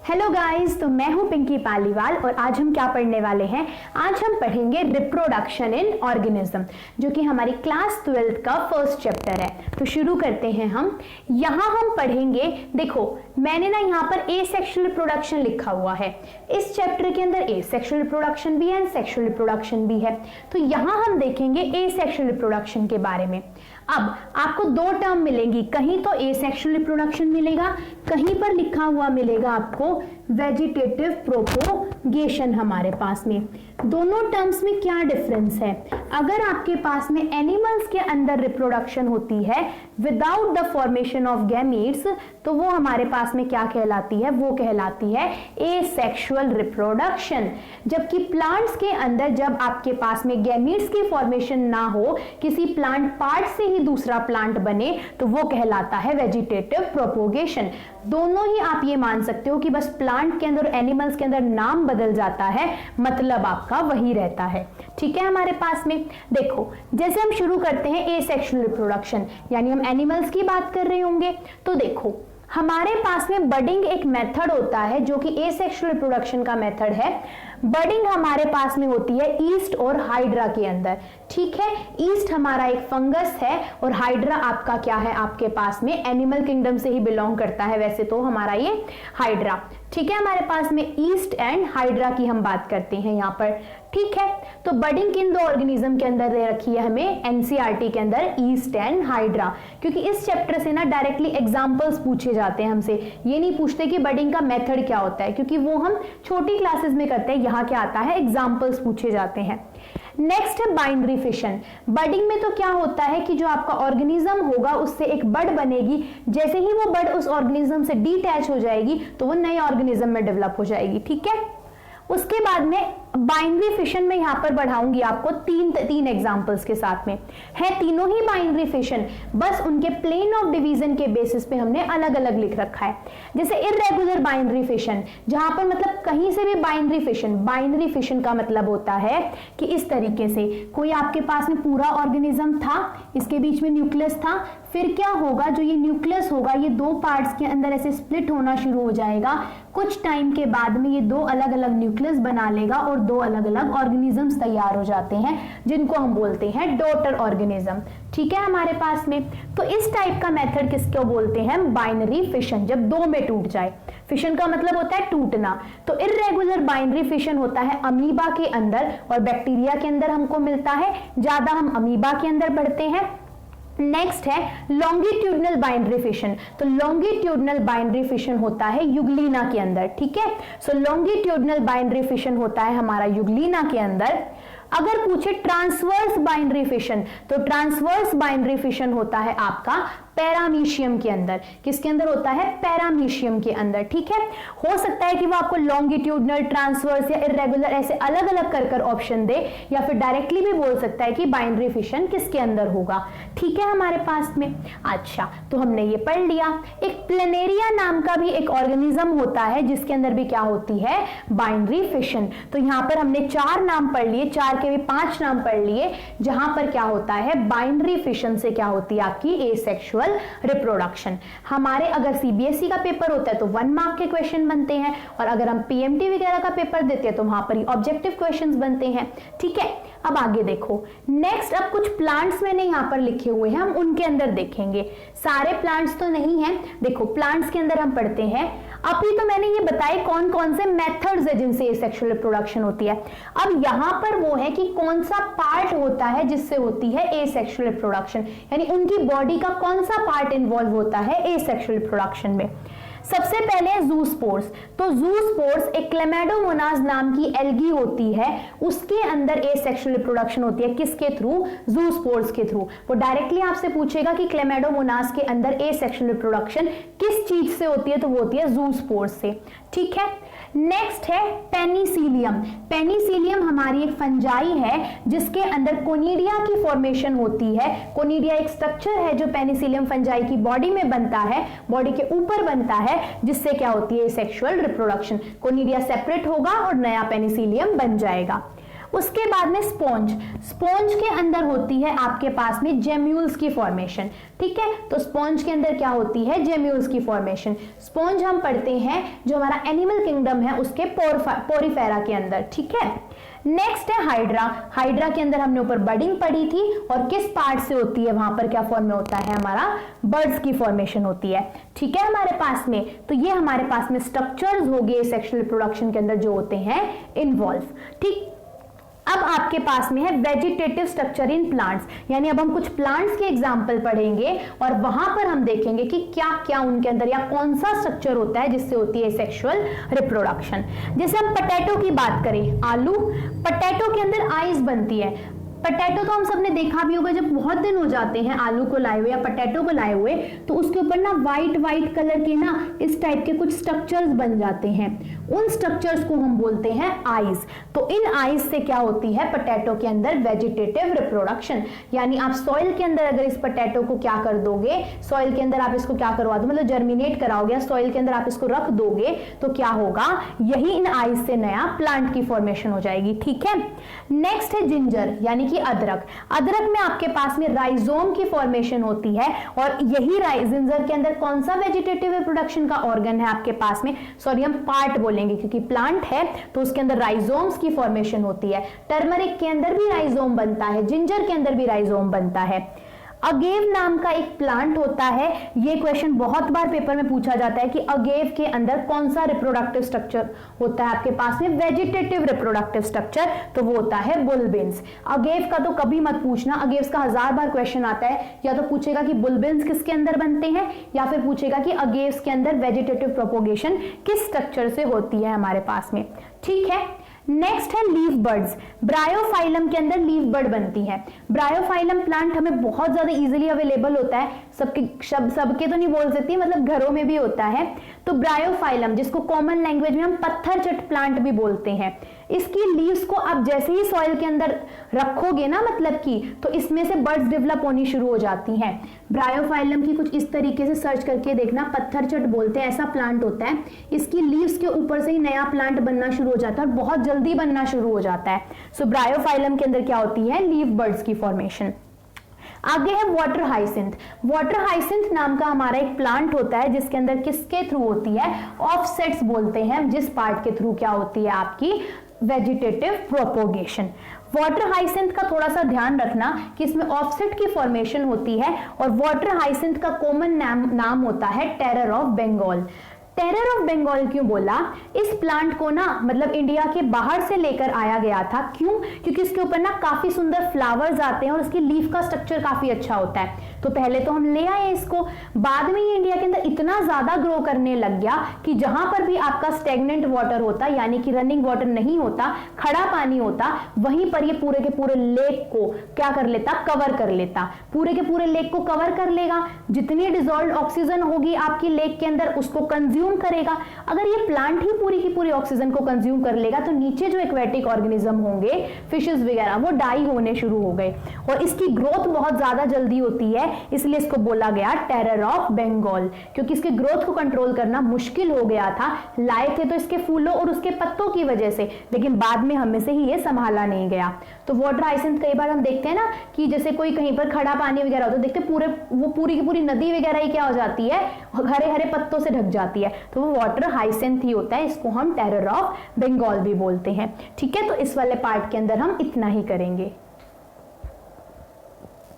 Hello guys, तो मैं हूं पिंकी पालीवाल और आज हम क्या पढ़ने वाले हैं। आज हम पढ़ेंगे रिप्रोडक्शन इन ऑर्गेनिज्म, जो कि हमारी क्लास 12th का फर्स्ट चैप्टर है। तो शुरू करते हैं हम। यहां हम पढ़ेंगे, देखो मैंने ना यहाँ पर ए सेक्शुअल रिप्रोडक्शन लिखा हुआ है। इस चैप्टर के अंदर ए सेक्शुअल रिप्रोडक्शन भी है एंड सेक्शुअल रिप्रोडक्शन भी है। तो यहां हम देखेंगे ए सेक्शुअल रिप्रोडक्शन के बारे में। अब आपको दो टर्म मिलेंगी, कहीं तो ए सेक्शुअल रिप्रोडक्शन मिलेगा, कहीं पर लिखा हुआ मिलेगा आपको वेजिटेटिव प्रोपोगेशन। हमारे पास में दोनों टर्म्स में क्या डिफरेंस है? अगर आपके पास में एनिमल्स के अंदर रिप्रोडक्शन होती है without the formation of gametes, तो वो हमारे पास में क्या कहलाती है? वो कहलाती है एसेक्सुअल रिप्रोडक्शन। जबकि प्लांट्स के अंदर जब आपके पास में गैमीट्स की फॉर्मेशन ना हो, किसी प्लांट पार्ट से ही दूसरा प्लांट बने, तो वो कहलाता है वेजिटेटिव प्रोपोगेशन। दोनों ही आप ये मान सकते हो कि बस प्लांट के अंदर एनिमल्स के अंदर नाम बदल जाता है, मतलब आपका वही रहता है। ठीक है, हमारे पास में देखो जैसे हम शुरू करते हैं एसेक्सुअल रिप्रोडक्शन, यानी हम एनिमल्स की बात कर रहे होंगे। तो देखो हमारे पास में बडिंग एक मेथड होता है जो कि एसेक्सुअल रिप्रोडक्शन का मेथड है। बडिंग हमारे पास में होती है ईस्ट और हाइड्रा के अंदर। ठीक है, ईस्ट हमारा एक फंगस है और हाइड्रा आपका क्या है? आपके पास में एनिमल किंगडम से ही बिलोंग करता है वैसे तो हमारा ये हाइड्रा। ठीक है, हमारे पास में ईस्ट एंड हाइड्रा की हम बात करते हैं यहाँ पर। ठीक है, तो बडिंग किन दो ऑर्गेनिज्म के अंदर दे रखी है हमें एनसीईआरटी के अंदर? East and hydra. क्योंकि इस चैप्टर से ना डायरेक्टली एग्जांपल्स पूछे जाते हैं हमसे, ये नहीं पूछते कि बडिंग का मेथड क्या होता है, क्योंकि वो हम छोटी क्लासेस में करते हैं। यहाँ क्या आता है? एग्जांपल्स पूछे जाते हैं। नेक्स्ट है बाइनरी फिशन। बडिंग में तो क्या होता है कि जो आपका ऑर्गेनिज्म होगा उससे एक बड बनेगी, जैसे ही वो बड उस ऑर्गेनिज्म से डिटैच हो जाएगी तो वो नए ऑर्गेनिज्म में डेवलप हो जाएगी। ठीक है, उसके बाद में बाइनरी फिशन में यहां पर बढ़ाऊंगी आपको तीन एग्जांपल्स के साथ में। है तीनों ही बाइनरी फिशन, बस उनके प्लेन ऑफ डिवीजन के बेसिस पे हमने अलग अलग लिख रखा है। जैसे इर्रेगुलर बाइनरी फिशन, जहां पर मतलब कहीं से भी बाइनरी फिशन। बाइनरी फिशन का मतलब होता है कि इस तरीके से कोई आपके पास में पूरा ऑर्गेनिज्म था, इसके बीच में न्यूक्लियस था, फिर क्या होगा? जो ये न्यूक्लियस होगा ये दो पार्ट्स के अंदर ऐसे स्प्लिट होना शुरू हो जाएगा। कुछ टाइम के बाद में ये दो अलग अलग न्यूक्लियस बना लेगा और दो अलग अलग ऑर्गेनिजम्स तैयार हो जाते हैं, जिनको हम बोलते हैं डॉटर ऑर्गेनिज्म। ठीक है, हमारे पास में तो इस टाइप का मेथड किसको बोलते हैं? बाइनरी फिशन, जब दो में टूट जाए। फिशन का मतलब होता है टूटना। तो इर्रेगुलर बाइनरी फिशन होता है अमीबा के अंदर और बैक्टीरिया के अंदर हमको मिलता है, ज्यादा हम अमीबा के अंदर पढ़ते हैं। नेक्स्ट है लॉन्गिट्यूडनल बाइनरी फिशन। तो लॉन्गिट्यूडनल बाइनरी फिशन होता है युग्लिना के अंदर। ठीक है, सो लॉन्गिट्यूडनल बाइनरी फिशन होता है हमारा युग्लिना के अंदर। अगर पूछे ट्रांसवर्स बाइनरी फिशन, तो ट्रांसवर्स बाइनरी फिशन होता है आपका पैरामीशियम के अंदर। किसके अंदर होता है? पैरामीशियम के अंदर। ठीक है, हो सकता है कि वो आपको लॉन्गिट्यूडनल, ट्रांसवर्स या इर्रेगुलर ऐसे अलग अलग कर ऑप्शन दे, या फिर डायरेक्टली भी बोल सकता है कि बाइनरी फिशन किसके अंदर होगा। ठीक है, हमारे पास में अच्छा, तो हमने ये पढ़ लिया। एक प्लेनेरिया नाम का भी एक ऑर्गेनिज्म होता है जिसके अंदर भी क्या होती है? Binary fission. तो यहाँ पर हमने 4 नाम पढ़ लिए, 4 के भी 5 नाम पढ़ लिए, जहां पर क्या होता है? बाइनरी फिशन से क्या होती है आपकी? Asexual reproduction. हमारे अगर सीबीएसई का पेपर होता है तो 1 मार्क के क्वेश्चन बनते हैं, और अगर हम पीएमटी वगैरह का पेपर देते हैं तो वहां पर ही ऑब्जेक्टिव क्वेश्चंस बनते हैं। ठीक है, अब आगे देखो। नेक्स्ट अब कुछ प्लांट्स मैंने यहां पर लिखे हुए हैं, हम उनके अंदर देखेंगे। सारे प्लांट्स तो नहीं है। देखो प्लांट्स के अंदर हम पढ़ते हैं, अभी तो मैंने ये बताए कौन कौन से मेथड्स है जिनसे एसेक्सुअल रिप्रोडक्शन होती है। अब यहां पर वो है कि कौन सा पार्ट होता है जिससे होती है एसेक्सुअल रिप्रोडक्शन, यानी उनकी बॉडी का कौन सा पार्ट इन्वॉल्व होता है एसेक्सुअल रिप्रोडक्शन में। सबसे पहले है जूस्पोर्स। तो जूस्पोर्स एक क्लेमेडोमोनास नाम की एल्गी होती है, उसके अंदर एसेक्सुअल रिप्रोडक्शन होती है। किसके थ्रू? जूस्पोर्स के थ्रू। वो डायरेक्टली आपसे पूछेगा कि क्लेमेडोमोनास के अंदर एसेक्सुअल रिप्रोडक्शन किस चीज से होती है, तो वो होती है जूस्पोर्स से। ठीक है, नेक्स्ट है पेनिसिलियम। पेनिसिलियम हमारी एक फंजाई है जिसके अंदर कोनिडिया की फॉर्मेशन होती है। कोनिडिया एक स्ट्रक्चर है जो पेनिसिलियम फंजाई की बॉडी में बनता है, बॉडी के ऊपर बनता है, जिससे क्या होती है? Sexual reproduction. कोनिडिया सेपरेट होगा और नया पेनिसिलियम बन जाएगा। उसके बाद में स्पॉन्ज, स्पॉन्ज के अंदर होती है आपके पास में जेम्यूल्स की फॉर्मेशन, ठीक है। तो स्पॉन्ज के अंदर क्या होती है, जेम्यूल्स की फॉर्मेशन। स्पॉन्ज हम पढ़ते हैं जो हमारा एनिमल किंगडम है उसके पोरीफेरा के अंदर, ठीक है। नेक्स्ट है हाइड्रा, हाइड्रा के अंदर हमने ऊपर बडिंग पढ़ी थी, और किस पार्ट से होती है, वहां पर क्या फॉर्म में होता है, हमारा बर्ड्स की फॉर्मेशन होती है, ठीक है हमारे पास में। तो ये हमारे पास में स्ट्रक्चर्स हो गए सेक्सुअल रिप्रोडक्शन के अंदर जो होते हैं इन्वॉल्व, ठीक। अब आपके पास में है वेजिटेटिव स्ट्रक्चर इन प्लांट्स, यानी अब हम कुछ प्लांट्स के एग्जांपल पढ़ेंगे और वहां पर हम देखेंगे कि क्या क्या उनके अंदर या कौन सा स्ट्रक्चर होता है जिससे होती है सेक्सुअल रिप्रोडक्शन। जैसे हम पोटैटो की बात करें, आलू, पोटैटो के अंदर आइज बनती है। पोटैटो तो हम सबने देखा भी होगा, जब बहुत दिन हो जाते हैं आलू को लाए हुए या पोटैटो को लाए हुए, तो उसके ऊपर ना वाइट कलर के ना इस टाइप के कुछ स्ट्रक्चर्स बन जाते हैं, उन स्ट्रक्चर्स को हम बोलते हैं आइज। तो इन आइज से क्या होती है पोटैटो के अंदर वेजिटेटिव रिप्रोडक्शन, यानी आप सॉइल के अंदर अगर इस पोटैटो को क्या कर दोगे, सॉइल के अंदर आप इसको क्या करवा दो, मतलब जर्मिनेट कराओगे, सॉइल के अंदर आप इसको रख दोगे, तो क्या होगा, यही इन आइज से नया प्लांट की फॉर्मेशन हो जाएगी, ठीक है। नेक्स्ट है जिंजर, यानी कि अदरक। अदरक में आपके पास में राइजोम की फॉर्मेशन होती है, और यही जिंजर के अंदर कौन सा वेजिटेटिव रिप्रोडक्शन का ऑर्गन है आपके पास में, सॉरी हम पार्ट बोलेंगे क्योंकि प्लांट है तो उसके अंदर राइजोम्स की फॉर्मेशन होती है। टर्मरिक के अंदर भी राइजोम बनता है, जिंजर के अंदर भी राइजोम बनता है। अगेव नाम का एक प्लांट होता है, ये क्वेश्चन बहुत बार पेपर में पूछा जाता है कि अगेव के अंदर कौन सा रिप्रोडक्टिव स्ट्रक्चर होता है आपके पास में, वेजिटेटिव रिप्रोडक्टिव स्ट्रक्चर, तो वो होता है बुलबिन्स। अगेव का तो कभी मत पूछना, अगेव का 1000 बार क्वेश्चन आता है, या तो पूछेगा कि बुलबिन्स किसके अंदर बनते हैं, या फिर पूछेगा कि अगेव के अंदर वेजिटेटिव प्रोपोगेशन किस स्ट्रक्चर से होती है हमारे पास में, ठीक है। नेक्स्ट है लीफ बर्ड्स, ब्रायोफाइलम के अंदर लीफ बर्ड बनती है। ब्रायोफाइलम प्लांट हमें बहुत ज्यादा इजीली अवेलेबल होता है, सबके तो नहीं बोल सकती, मतलब घरों में भी होता है। तो ब्रायोफाइलम, जिसको कॉमन लैंग्वेज में हम पत्थरचट प्लांट भी बोलते हैं, इसकी लीव्स को आप जैसे ही सॉइल के अंदर रखोगे ना, मतलब कि, तो इसमें से बर्ड्स डेवलप होनी शुरू हो जाती हैं। ब्रायोफाइलम की कुछ इस तरीके से सर्च करके देखना, पत्थरचट बोलते हैं, ऐसा प्लांट होता है, इसकी लीव्स के ऊपर से ही नया प्लांट बनना शुरू हो जाता है और बहुत जल्दी बनना शुरू हो जाता है। सो ब्रायोफाइलम के अंदर क्या होती है, लीफ बर्ड्स की फॉर्मेशन। आगे है वाटर हाइसिंथ। वाटर हाइसिंथ नाम का हमारा एक प्लांट होता है जिसके अंदर किसके थ्रू होती है, ऑफसेट्स बोलते हैं, जिस पार्ट के थ्रू क्या होती है आपकी वेजिटेटिव प्रोपोगेशन। वाटर हाइसिंथ का थोड़ा सा ध्यान रखना कि इसमें ऑफसेट की फॉर्मेशन होती है, और वाटर हाइसिंथ का कॉमन नाम होता है terror of Bengal. Terror of Bengal क्यों बोला, इस प्लांट को ना मतलब इंडिया के बाहर से लेकर आया गया था, क्यों, क्योंकि इसके ऊपर ना काफी सुंदर फ्लावर्स आते हैं और इसकी लीफ का स्ट्रक्चर काफी अच्छा होता है। तो पहले तो हम ले आए इसको, बाद में ये इंडिया के अंदर इतना ज्यादा ग्रो करने लग गया कि जहां पर भी आपका स्टेगनेंट वाटर होता, यानी कि रनिंग वाटर नहीं होता, खड़ा पानी होता, वहीं पर ये पूरे के पूरे लेक को क्या कर लेता, कवर कर लेता। पूरे के पूरे लेक को कवर कर लेगा, जितनी डिसॉल्व्ड ऑक्सीजन होगी आपकी लेक के अंदर उसको कंज्यूम करेगा। अगर ये प्लांट ही पूरी की पूरी ऑक्सीजन को कंज्यूम कर लेगा तो नीचे जो एक्वेटिक ऑर्गेनिज्म होंगे, फिशेस वगैरह, वो डाई होने शुरू हो गए, और इसकी ग्रोथ बहुत ज्यादा जल्दी होती है, इसलिए इसको बोला गया टेरर ऑफ बंगाल, क्योंकि इसके ग्रोथ को कंट्रोल करना मुश्किल हो गया था। लाए थे तो इसके फूलों और उसके पत्तों की वजह से, लेकिन बाद में हमें से ही ये संभाला नहीं गया। तो वाटर हाइसिंथ कई बार हम देखते हैं ना कि जैसे कोई कहीं पर खड़ा पानी वगैरह हो तो देखते वो पूरी की पूरी नदी वगैरह ही क्या हो जाती है, हरे हरे पत्तों से ढक जाती है, तो वो वाटर हाइसिंथ ही होता है, इसको हम टेरर ऑफ बंगाल भी बोलते हैं, ठीक है। तो इस वाले पार्ट के अंदर हम इतना ही करेंगे।